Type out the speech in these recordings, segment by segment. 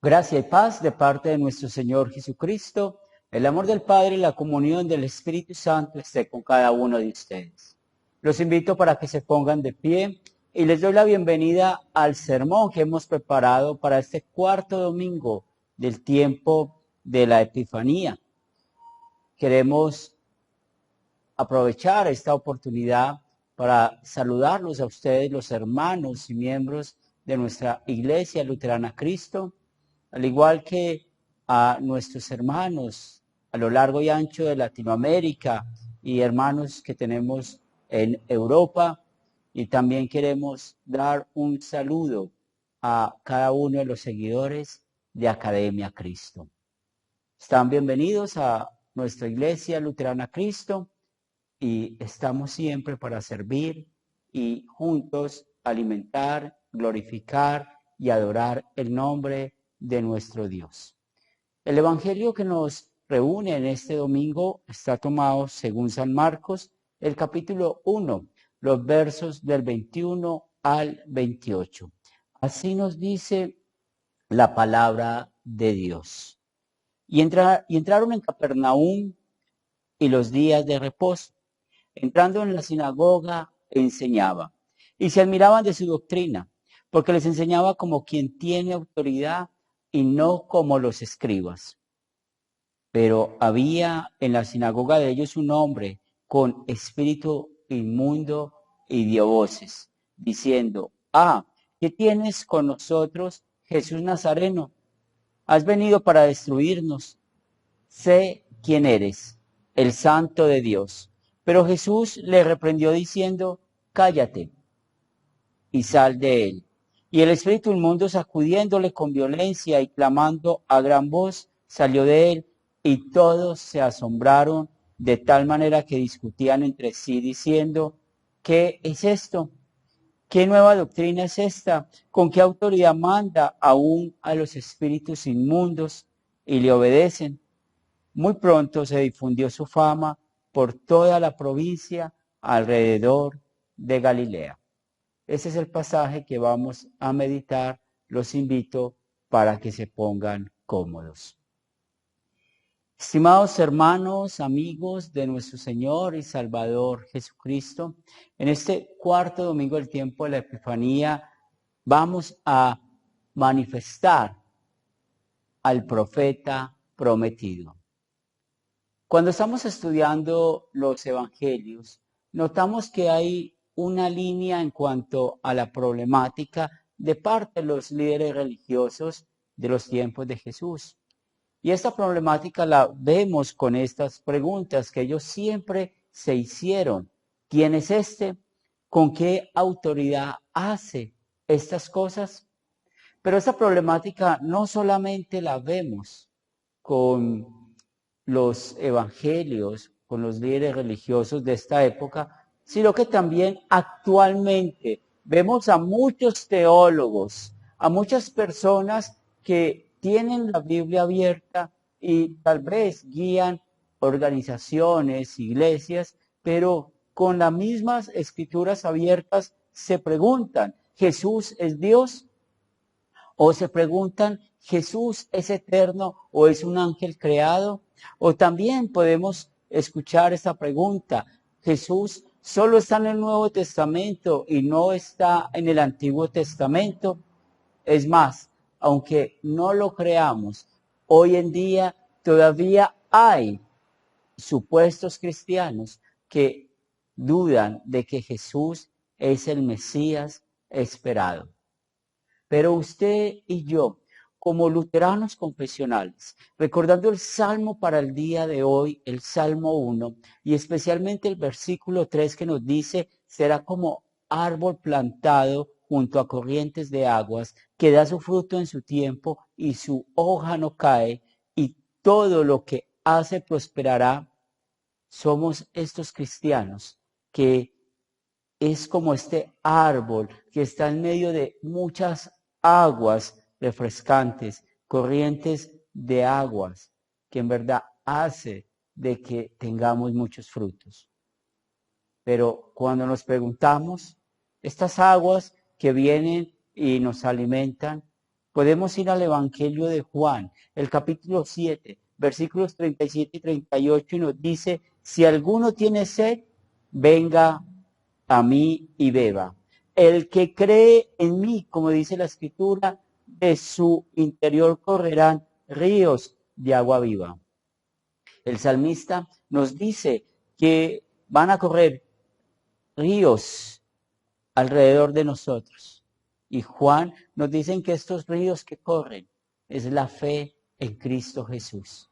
Gracia y paz de parte de nuestro Señor Jesucristo, el amor del Padre y la comunión del Espíritu Santo esté con cada uno de ustedes. Los invito para que se pongan de pie y les doy la bienvenida al sermón que hemos preparado para este cuarto domingo del tiempo de la Epifanía. Queremos aprovechar esta oportunidad para saludarlos a ustedes, los hermanos y miembros de nuestra Iglesia Luterana Cristo, al igual que a nuestros hermanos a lo largo y ancho de Latinoamérica y hermanos que tenemos en Europa. Y también queremos dar un saludo a cada uno de los seguidores de Academia Cristo. Están bienvenidos a nuestra Iglesia Luterana Cristo y estamos siempre para servir y juntos alimentar, glorificar y adorar el nombre de nuestro Dios. El Evangelio que nos reúne en este domingo está tomado según San Marcos, el capítulo 1, los versos del 21 al 28. Así nos dice la palabra de Dios. Y entraron en Capernaum y los días de reposo. Entrando en la sinagoga, enseñaba. Y se admiraban de su doctrina, porque les enseñaba como quien tiene autoridad y no como los escribas. Pero había en la sinagoga de ellos un hombre con espíritu inmundo y dio voces, diciendo: ¿qué tienes con nosotros, Jesús Nazareno? Has venido para destruirnos. Sé quién eres, el Santo de Dios. Pero Jesús le reprendió diciendo: cállate y sal de él. Y el espíritu inmundo, sacudiéndole con violencia y clamando a gran voz, salió de él, y todos se asombraron de tal manera que discutían entre sí diciendo: ¿qué es esto? ¿Qué nueva doctrina es esta? ¿Con qué autoridad manda aún a los espíritus inmundos y le obedecen? Muy pronto se difundió su fama por toda la provincia alrededor de Galilea. Ese es el pasaje que vamos a meditar. Los invito para que se pongan cómodos. Estimados hermanos, amigos de nuestro Señor y Salvador Jesucristo, en este cuarto domingo del tiempo de la Epifanía vamos a manifestar al profeta prometido. Cuando estamos estudiando los evangelios, notamos que hay una línea en cuanto a la problemática de parte de los líderes religiosos de los tiempos de Jesús. Y esta problemática la vemos con estas preguntas que ellos siempre se hicieron. ¿Quién es este? ¿Con qué autoridad hace estas cosas? Pero esa problemática no solamente la vemos con los evangelios, con los líderes religiosos de esta época, sino que también actualmente vemos a muchos teólogos, a muchas personas que tienen la Biblia abierta y tal vez guían organizaciones, iglesias, pero con las mismas escrituras abiertas se preguntan: ¿Jesús es Dios? O se preguntan: ¿Jesús es eterno o es un ángel creado? O también podemos escuchar esta pregunta: ¿Jesús solo está en el Nuevo Testamento y no está en el Antiguo Testamento? Es más, aunque no lo creamos, hoy en día todavía hay supuestos cristianos que dudan de que Jesús es el Mesías esperado. Pero usted y yo, como luteranos confesionales, recordando el Salmo para el día de hoy, el Salmo 1, y especialmente el versículo 3 que nos dice: será como árbol plantado junto a corrientes de aguas, que da su fruto en su tiempo y su hoja no cae, y todo lo que hace prosperará. Somos estos cristianos que es como este árbol que está en medio de muchas aguas refrescantes, corrientes de aguas, que en verdad hace de que tengamos muchos frutos. Pero cuando nos preguntamos, estas aguas que vienen y nos alimentan, Podemos ir al Evangelio de Juan, el capítulo 7, versículos 37 y 38, y nos dice, si alguno tiene sed, venga a mí y beba. El que cree en mí, como dice la Escritura, de su interior correrán ríos de agua viva. El salmista nos dice que van a correr ríos alrededor de nosotros. Y Juan nos dice que estos ríos que corren es la fe en Cristo Jesús.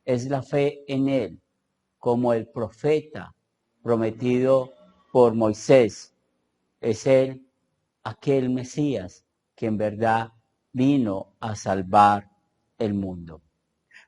Es la fe en Él, como el profeta prometido por Moisés. Es Él aquel Mesías que en verdad vino a salvar el mundo.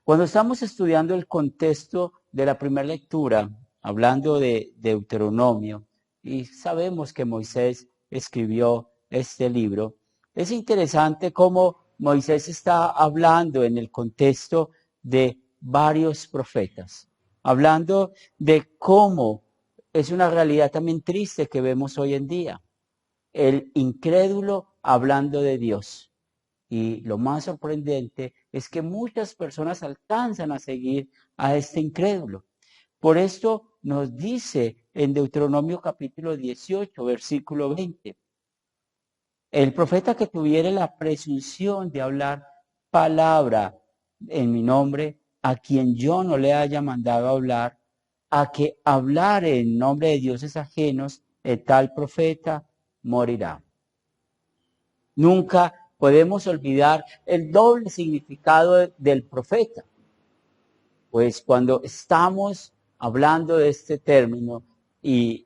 Cuando estamos estudiando el contexto de la primera lectura, hablando de Deuteronomio, y sabemos que Moisés escribió este libro, es interesante cómo Moisés está hablando en el contexto de varios profetas, hablando de cómo es una realidad también triste que vemos hoy en día, el incrédulo hablando de Dios. Y lo más sorprendente es que muchas personas alcanzan a seguir a este incrédulo. Por esto nos dice en Deuteronomio capítulo 18, versículo 20, el profeta que tuviere la presunción de hablar palabra en mi nombre, a quien yo no le haya mandado hablar, a que hablare en nombre de dioses ajenos, el tal profeta morirá. Nunca podemos olvidar el doble significado del profeta. Pues cuando estamos hablando de este término y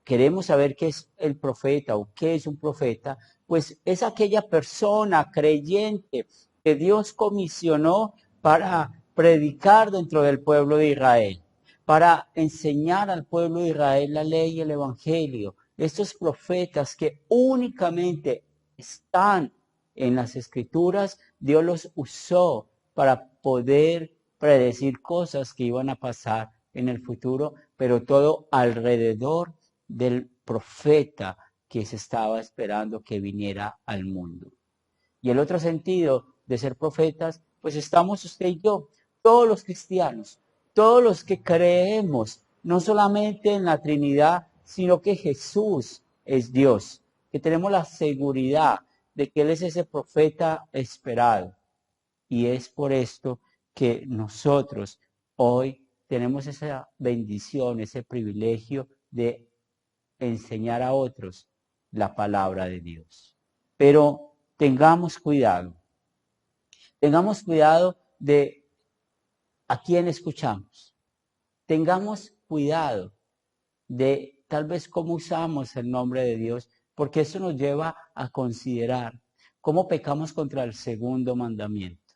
queremos saber qué es el profeta o qué es un profeta, pues es aquella persona creyente que Dios comisionó para predicar dentro del pueblo de Israel, para enseñar al pueblo de Israel la ley y el evangelio. Estos profetas que únicamente están en las escrituras, Dios los usó para poder predecir cosas que iban a pasar en el futuro, pero todo alrededor del profeta que se estaba esperando que viniera al mundo. Y el otro sentido de ser profetas, pues estamos usted y yo, todos los cristianos, todos los que creemos, no solamente en la Trinidad, sino que Jesús es Dios, que tenemos la seguridad de que Él es ese profeta esperado. Y es por esto que nosotros hoy tenemos esa bendición, ese privilegio de enseñar a otros la palabra de Dios. Pero tengamos cuidado de a quién escuchamos. Tengamos cuidado de tal vez cómo usamos el nombre de Dios, porque eso nos lleva a considerar cómo pecamos contra el segundo mandamiento.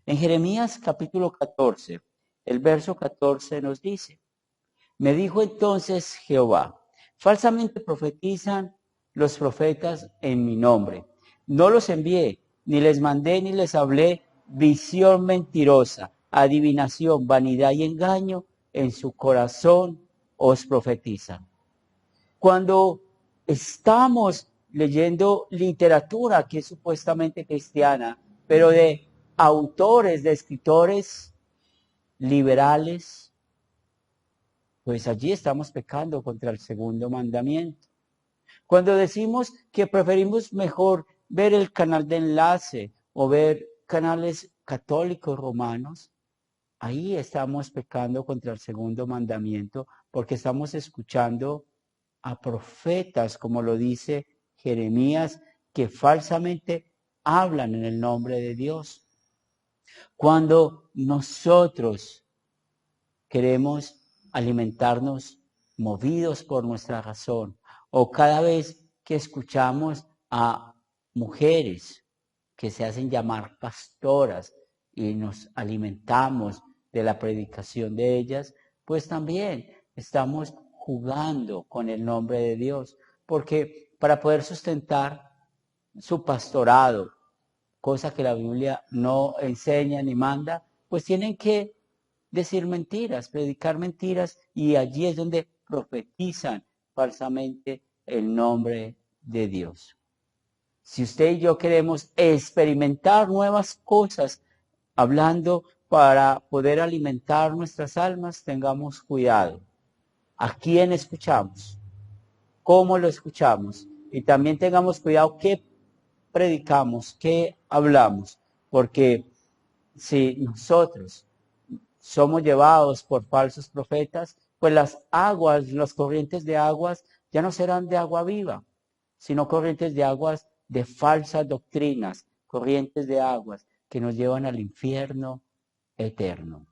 En Jeremías capítulo 14, el verso 14 nos dice, me dijo entonces Jehová, falsamente profetizan los profetas en mi nombre. No los envié, ni les mandé, ni les hablé visión mentirosa, adivinación, vanidad y engaño en su corazón os profetizan. Cuando estamos leyendo literatura que es supuestamente cristiana, pero de autores, de escritores liberales, pues allí estamos pecando contra el segundo mandamiento. Cuando decimos que preferimos mejor ver el canal de enlace o ver canales católicos romanos, ahí estamos pecando contra el segundo mandamiento porque estamos escuchando a profetas, como lo dice Jeremías, que falsamente hablan en el nombre de Dios. Cuando nosotros queremos alimentarnos movidos por nuestra razón, o cada vez que escuchamos a mujeres que se hacen llamar pastoras y nos alimentamos de la predicación de ellas, pues también estamos jugando con el nombre de Dios, porque para poder sustentar su pastorado, cosa que la Biblia no enseña ni manda, pues tienen que decir mentiras, predicar mentiras, y allí es donde profetizan falsamente el nombre de Dios. Si usted y yo queremos experimentar nuevas cosas, hablando para poder alimentar nuestras almas, tengamos cuidado. ¿A quién escuchamos? ¿Cómo lo escuchamos? Y también tengamos cuidado qué predicamos, qué hablamos, porque si nosotros somos llevados por falsos profetas, pues las aguas, las corrientes de aguas ya no serán de agua viva, sino corrientes de aguas de falsas doctrinas, corrientes de aguas que nos llevan al infierno eterno.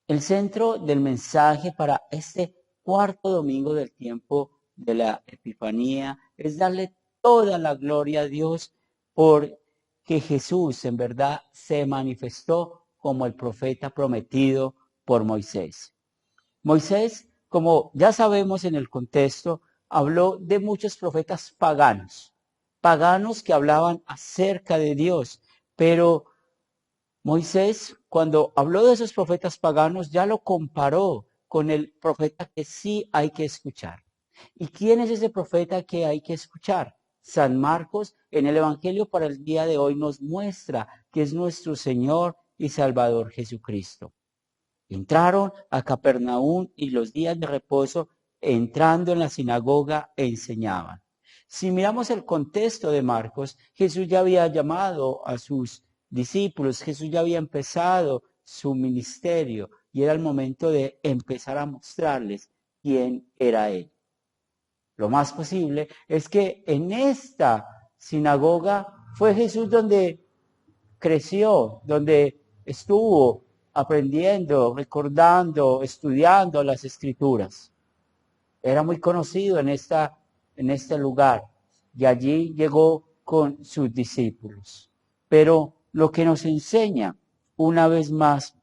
El centro del mensaje para este cuarto domingo del tiempo de la Epifanía es darle toda la gloria a Dios porque Jesús en verdad se manifestó como el profeta prometido por Moisés. Moisés, como ya sabemos en el contexto, habló de muchos profetas paganos, paganos que hablaban acerca de Dios, pero Moisés, cuando habló de esos profetas paganos, ya lo comparó con el profeta que sí hay que escuchar. ¿Y quién es ese profeta que hay que escuchar? San Marcos en el Evangelio para el día de hoy nos muestra que es nuestro Señor y Salvador Jesucristo. Entraron a Capernaum y los días de reposo, entrando en la sinagoga, enseñaban. Si miramos el contexto de Marcos, Jesús ya había llamado a sus discípulos, Jesús ya había empezado su ministerio y era el momento de empezar a mostrarles quién era Él. Lo más posible es que en esta sinagoga fue Jesús donde creció, donde estuvo aprendiendo, recordando, estudiando las Escrituras. Era muy conocido en este lugar y allí llegó con sus discípulos. Pero lo que nos enseña una vez más,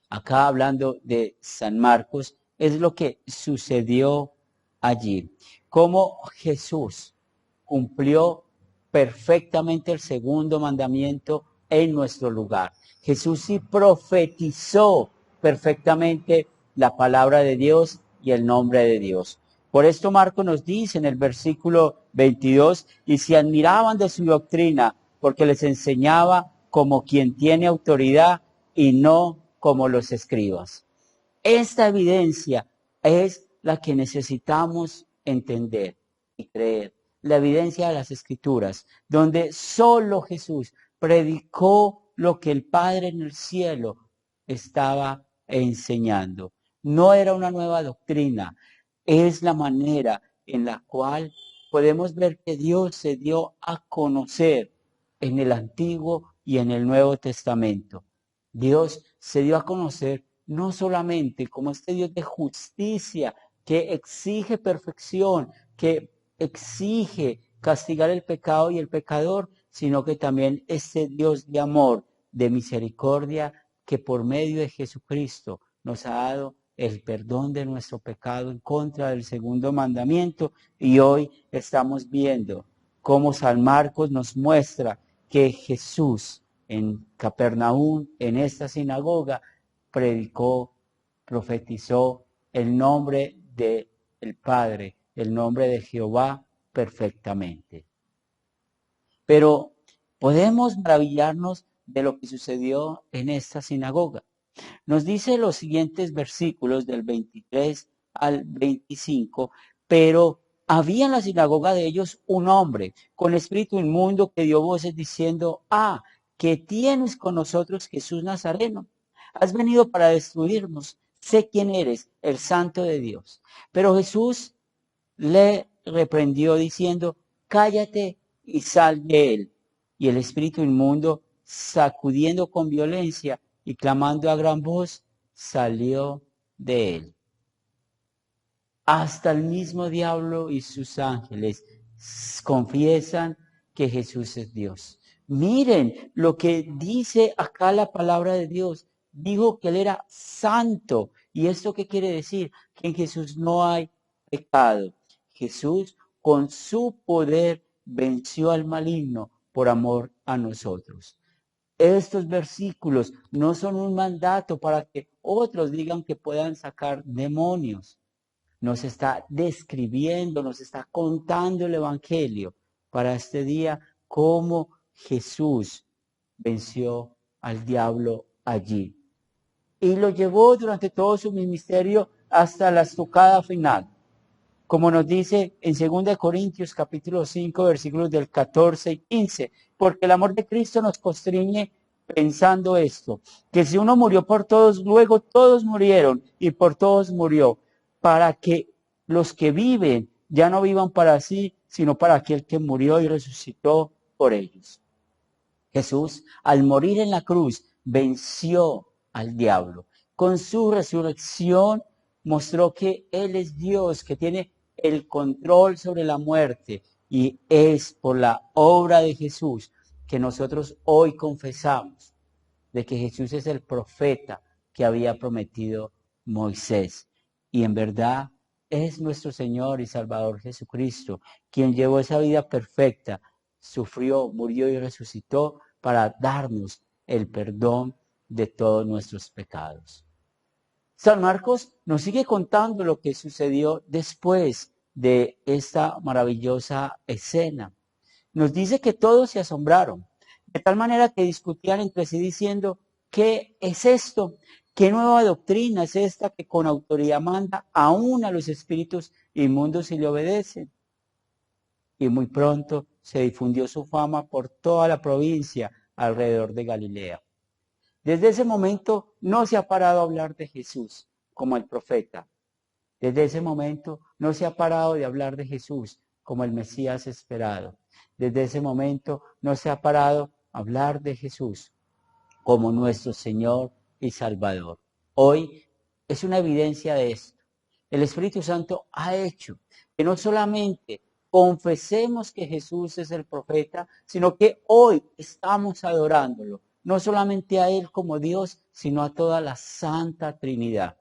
acá hablando de San Marcos, es lo que sucedió allí. Cómo Jesús cumplió perfectamente el segundo mandamiento en nuestro lugar. Jesús sí profetizó perfectamente la palabra de Dios y el nombre de Dios. Por esto Marco nos dice en el versículo 22, y se admiraban de su doctrina, porque les enseñaba como quien tiene autoridad y no como los escribas. Esta evidencia es la que necesitamos entender y creer. La evidencia de las Escrituras, donde solo Jesús predicó lo que el Padre en el cielo estaba enseñando. No era una nueva doctrina, es la manera en la cual podemos ver que Dios se dio a conocer en el Antiguo y en el Nuevo Testamento. Dios se dio a conocer no solamente como este Dios de justicia que exige perfección, que exige castigar el pecado y el pecador, sino que también este Dios de amor, de misericordia, que por medio de Jesucristo nos ha dado el perdón de nuestro pecado en contra del segundo mandamiento. Y hoy estamos viendo cómo San Marcos nos muestra que Jesús en Capernaum, en esta sinagoga, predicó, profetizó el nombre del Padre, el nombre de Jehová perfectamente. Pero podemos maravillarnos de lo que sucedió en esta sinagoga. Nos dice los siguientes versículos del 23 al 25, pero había en la sinagoga de ellos un hombre con espíritu inmundo que dio voces diciendo, ¿qué tienes con nosotros, Jesús Nazareno? Has venido para destruirnos. Sé quién eres, el Santo de Dios. Pero Jesús le reprendió diciendo, cállate y sal de él. Y el espíritu inmundo, sacudiendo con violencia y clamando a gran voz, salió de él. Hasta el mismo diablo y sus ángeles confiesan que Jesús es Dios. Miren lo que dice acá la palabra de Dios. Dijo que Él era santo. ¿Y esto qué quiere decir? Que en Jesús no hay pecado. Jesús con su poder venció al maligno por amor a nosotros. Estos versículos no son un mandato para que otros digan que puedan sacar demonios. Nos está describiendo, nos está contando el Evangelio para este día cómo Jesús venció al diablo allí. Y lo llevó durante todo su ministerio hasta la estocada final. Como nos dice en 2 Corintios capítulo 5, versículos del 14 y 15, porque el amor de Cristo nos constriñe pensando esto, que si uno murió por todos, luego todos murieron y por todos murió, para que los que viven ya no vivan para sí, sino para aquel que murió y resucitó por ellos. Jesús, al morir en la cruz, venció al diablo. Con su resurrección mostró que Él es Dios, que tiene el control sobre la muerte, y es por la obra de Jesús que nosotros hoy confesamos de que Jesús es el profeta que había prometido Moisés. Y en verdad es nuestro Señor y Salvador Jesucristo, quien llevó esa vida perfecta, sufrió, murió y resucitó para darnos el perdón de todos nuestros pecados. San Marcos nos sigue contando lo que sucedió después de esta maravillosa escena. Nos dice que todos se asombraron, de tal manera que discutían entre sí diciendo, ¿qué es esto? ¿Qué nueva doctrina es esta que con autoridad manda aún a los espíritus inmundos y le obedecen? Y muy pronto se difundió su fama por toda la provincia alrededor de Galilea. Desde ese momento no se ha parado a hablar de Jesús como el profeta. Desde ese momento no se ha parado de hablar de Jesús como el Mesías esperado. Desde ese momento no se ha parado a hablar de Jesús como nuestro Señor y Salvador. Hoy es una evidencia de esto. El Espíritu Santo ha hecho que no solamente confesemos que Jesús es el profeta, sino que hoy estamos adorándolo, no solamente a Él como Dios, sino a toda la Santa Trinidad.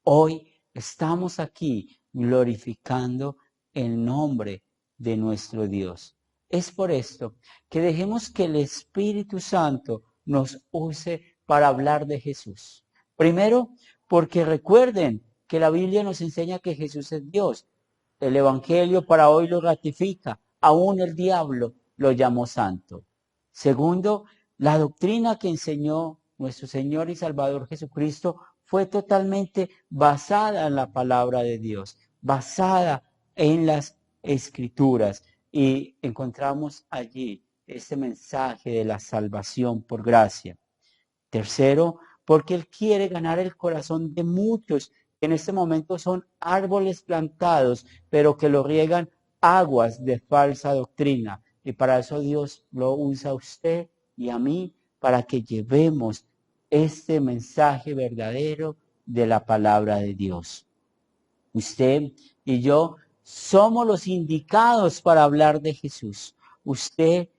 Hoy estamos aquí glorificando el nombre de nuestro Dios. Es por esto que dejemos que el Espíritu Santo nos use para hablar de Jesús. Primero, porque recuerden que la Biblia nos enseña que Jesús es Dios. El Evangelio para hoy lo ratifica. Aún el diablo lo llamó santo. Segundo, la doctrina que enseñó nuestro Señor y Salvador Jesucristo fue totalmente basada en la palabra de Dios, basada en las Escrituras. Y encontramos allí este mensaje de la salvación por gracia. Tercero, porque Él quiere ganar el corazón de muchos que en este momento son árboles plantados, pero que lo riegan aguas de falsa doctrina. Y para eso Dios lo usa a usted y a mí, para que llevemos este mensaje verdadero de la palabra de Dios. Usted y yo somos los indicados para hablar de Jesús. Usted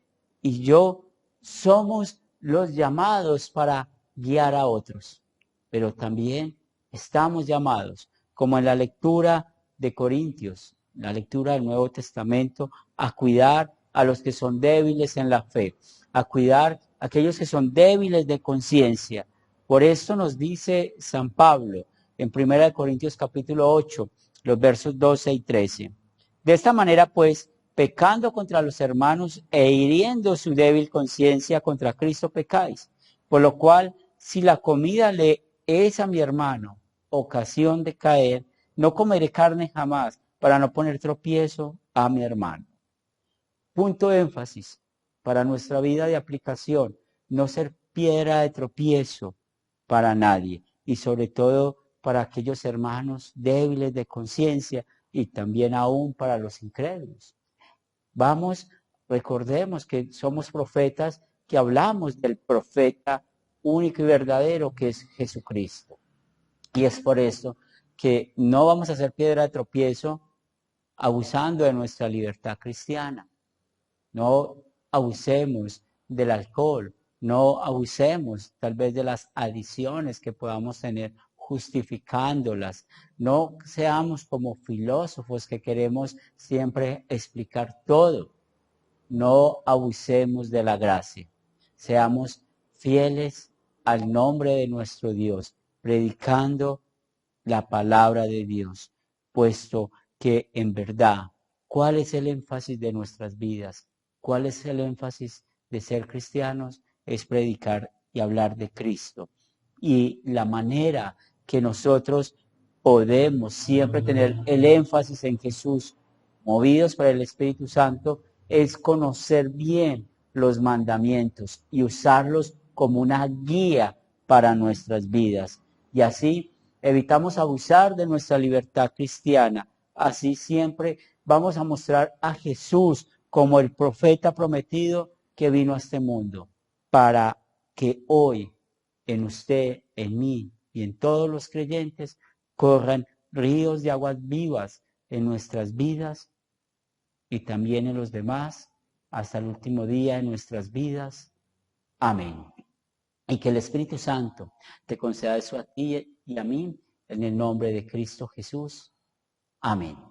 y yo somos los llamados para guiar a otros. Pero también estamos llamados, como en la lectura de Corintios, la lectura del Nuevo Testamento, a cuidar a los que son débiles en la fe, a cuidar a aquellos que son débiles de conciencia. Por esto nos dice San Pablo en 1 Corintios capítulo 8, los versos 12 y 13. De esta manera, pues, pecando contra los hermanos e hiriendo su débil conciencia, contra Cristo pecáis. Por lo cual, si la comida le es a mi hermano ocasión de caer, no comeré carne jamás, para no poner tropiezo a mi hermano. Punto de énfasis para nuestra vida de aplicación, no ser piedra de tropiezo para nadie, y sobre todo para aquellos hermanos débiles de conciencia y también aún para los incrédulos. Vamos, recordemos que somos profetas, que hablamos del profeta único y verdadero que es Jesucristo. Y es por esto que no vamos a ser piedra de tropiezo abusando de nuestra libertad cristiana. No abusemos del alcohol, no abusemos tal vez de las adicciones que podamos tener justificándolas. No seamos como filósofos que queremos siempre explicar todo. No abusemos de la gracia. Seamos fieles al nombre de nuestro Dios, predicando la palabra de Dios, puesto que en verdad, ¿cuál es el énfasis de nuestras vidas? ¿Cuál es el énfasis de ser cristianos? Es predicar y hablar de Cristo. Y la manera que nosotros podemos siempre tener el énfasis en Jesús, movidos por el Espíritu Santo, es conocer bien los mandamientos y usarlos como una guía para nuestras vidas. Y así evitamos abusar de nuestra libertad cristiana. Así siempre vamos a mostrar a Jesús como el profeta prometido que vino a este mundo, para que hoy en usted, en mí y en todos los creyentes corran ríos de aguas vivas en nuestras vidas y también en los demás hasta el último día de nuestras vidas. Amén. Y que el Espíritu Santo te conceda eso a ti y a mí en el nombre de Cristo Jesús. Amén.